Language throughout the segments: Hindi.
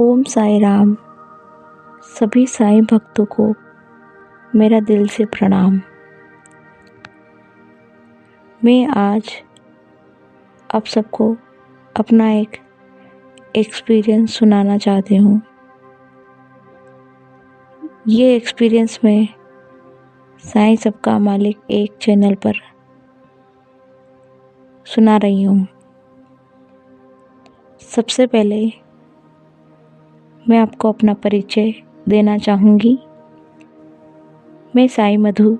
ओम साई राम। सभी साईं भक्तों को मेरा दिल से प्रणाम। मैं आज आप सबको अपना एक एक्सपीरियंस सुनाना चाहती हूँ। ये एक्सपीरियंस मैं साईं सबका मालिक एक चैनल पर सुना रही हूँ। सबसे पहले मैं आपको अपना परिचय देना चाहूँगी। मैं साईं मधु,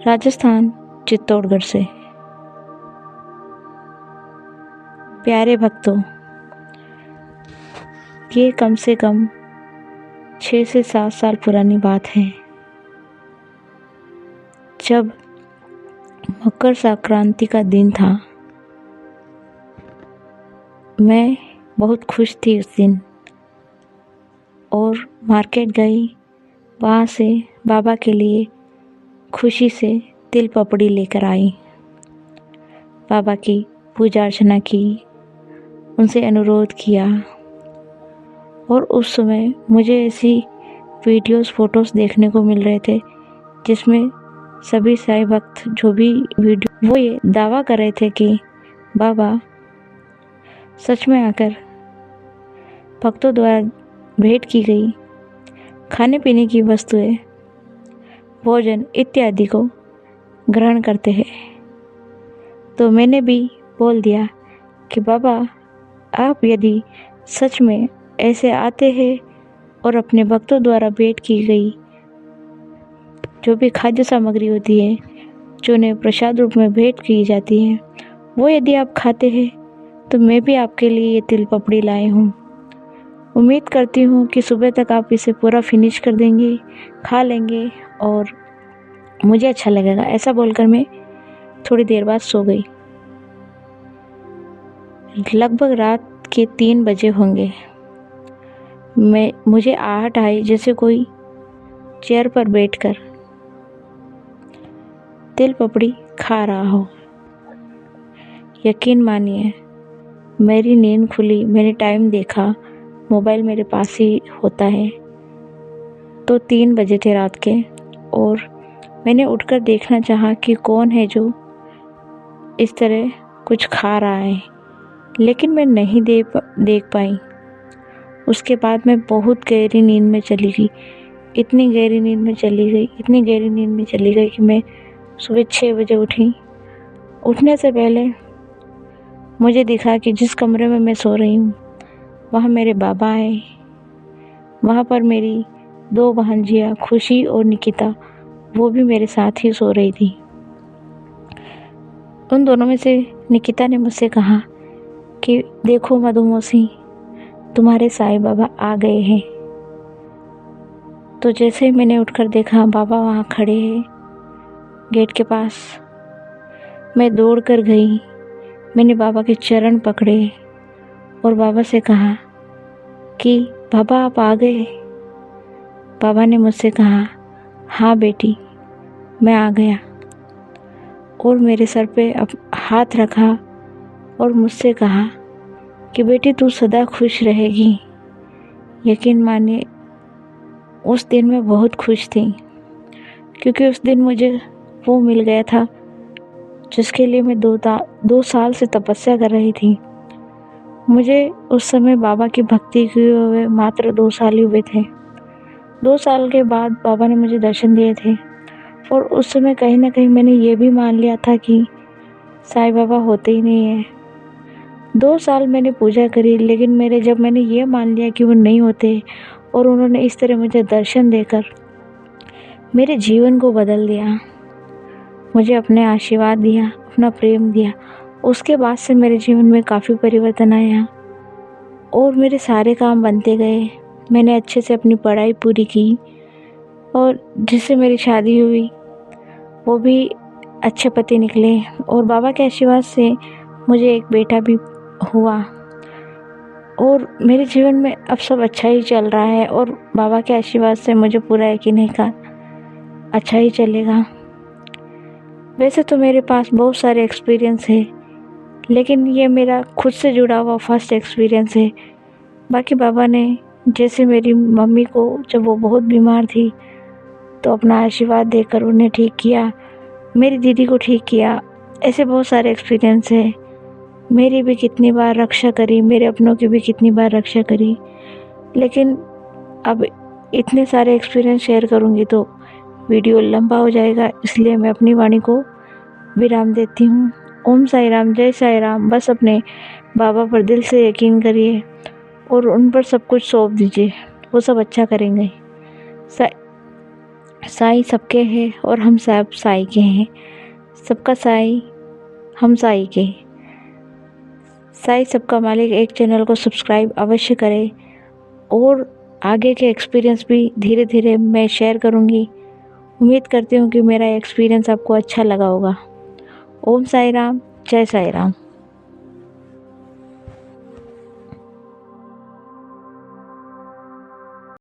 राजस्थान चित्तौड़गढ़ से। प्यारे भक्तों, ये कम से कम 6 से 7 साल पुरानी बात है, जब मकर संक्रांति का दिन था। मैं बहुत खुश थी उस दिन और मार्केट गई। वहाँ से बाबा के लिए खुशी से तिल पपड़ी लेकर आई। बाबा की पूजा अर्चना की, उनसे अनुरोध किया और उस समय मुझे ऐसी वीडियोस फोटोस देखने को मिल रहे थे जिसमें सभी साईं भक्त जो भी वीडियो वो ये दावा कर रहे थे कि बाबा सच में आकर भक्तों द्वारा भेंट की गई खाने पीने की वस्तुएं, भोजन इत्यादि को ग्रहण करते हैं। तो मैंने भी बोल दिया कि बाबा, आप यदि सच में ऐसे आते हैं और अपने भक्तों द्वारा भेंट की गई जो भी खाद्य सामग्री होती है, जो उन्हें प्रसाद रूप में भेंट की जाती है, वो यदि आप खाते हैं तो मैं भी आपके लिए ये तिल पपड़ी लाई हूँ। उम्मीद करती हूँ कि सुबह तक आप इसे पूरा फिनिश कर देंगे, खा लेंगे और मुझे अच्छा लगेगा। ऐसा बोलकर मैं थोड़ी देर बाद सो गई। लगभग रात के 3 बजे होंगे। मुझे आहट आई जैसे कोई चेयर पर बैठकर तिल पपड़ी खा रहा हो। यकीन मानिए, मेरी नींद खुली, मैंने टाइम देखा, मोबाइल मेरे पास ही होता है, तो 3 बजे थे रात के और मैंने उठकर देखना चाहा कि कौन है जो इस तरह कुछ खा रहा है, लेकिन मैं नहीं देख पाई। उसके बाद मैं बहुत गहरी नींद में चली गई। इतनी गहरी नींद में चली गई कि मैं सुबह 6 बजे उठी। उठने से पहले मुझे दिखा कि जिस कमरे में मैं सो रही हूँ वहाँ मेरे बाबा आए। वहाँ पर मेरी 2 भांजियाँ खुशी और निकिता, वो भी मेरे साथ ही सो रही थी। उन दोनों में से निकिता ने मुझसे कहा कि देखो मधु मौसी, तुम्हारे साईं बाबा आ गए हैं। तो जैसे ही मैंने उठकर देखा, बाबा वहाँ खड़े हैं गेट के पास। मैं दौड़ कर गई, मैंने बाबा के चरण पकड़े और बाबा से कहा कि बाबा आप आ गए। बाबा ने मुझसे कहा, हाँ बेटी, मैं आ गया, और मेरे सर पे हाथ रखा और मुझसे कहा कि बेटी तू सदा खुश रहेगी। यकीन मानिए, उस दिन मैं बहुत खुश थी, क्योंकि उस दिन मुझे वो मिल गया था जिसके लिए मैं 2 साल से तपस्या कर रही थी। मुझे उस समय बाबा की भक्ति किए हुए मात्र 2 साल ही हुए थे। 2 साल के बाद बाबा ने मुझे दर्शन दिए थे और उस समय कहीं ना कहीं मैंने ये भी मान लिया था कि साईं बाबा होते ही नहीं है। 2 साल मैंने पूजा करी, लेकिन जब मैंने ये मान लिया कि वो नहीं होते और उन्होंने इस तरह मुझे दर्शन देकर मेरे जीवन को बदल दिया, मुझे अपने आशीर्वाद दिया, अपना प्रेम दिया, उसके बाद से मेरे जीवन में काफ़ी परिवर्तन आया और मेरे सारे काम बनते गए। मैंने अच्छे से अपनी पढ़ाई पूरी की और जिससे मेरी शादी हुई वो भी अच्छे पति निकले और बाबा के आशीर्वाद से मुझे एक बेटा भी हुआ और मेरे जीवन में अब सब अच्छा ही चल रहा है और बाबा के आशीर्वाद से मुझे पूरा यकीन है कि अच्छा ही चलेगा। वैसे तो मेरे पास बहुत सारे एक्सपीरियंस है, लेकिन ये मेरा खुद से जुड़ा हुआ फर्स्ट एक्सपीरियंस है बाकी बाबा ने जैसे मेरी मम्मी को जब वो बहुत बीमार थी तो अपना आशीर्वाद देकर उन्हें ठीक किया, मेरी दीदी को ठीक किया। ऐसे बहुत सारे एक्सपीरियंस है। मेरी भी कितनी बार रक्षा करी, मेरे अपनों की भी कितनी बार रक्षा करी। लेकिन अब इतने सारे एक्सपीरियंस शेयर करूँगी तो वीडियो लंबा हो जाएगा, इसलिए मैं अपनी वाणी को विराम देती हूँ। ओम साई राम, जय साई राम। बस अपने बाबा पर दिल से यकीन करिए और उन पर सब कुछ सौंप दीजिए, वो सब अच्छा करेंगे। साई सबके हैं और हम सब साई के हैं। सबका साई, हम साई के। साई सबका मालिक एक चैनल को सब्सक्राइब अवश्य करें और आगे के एक्सपीरियंस भी धीरे धीरे मैं शेयर करूँगी। उम्मीद करती हूँ कि मेरा एक्सपीरियंस आपको अच्छा लगा होगा। ओम साई राम, जय साई राम।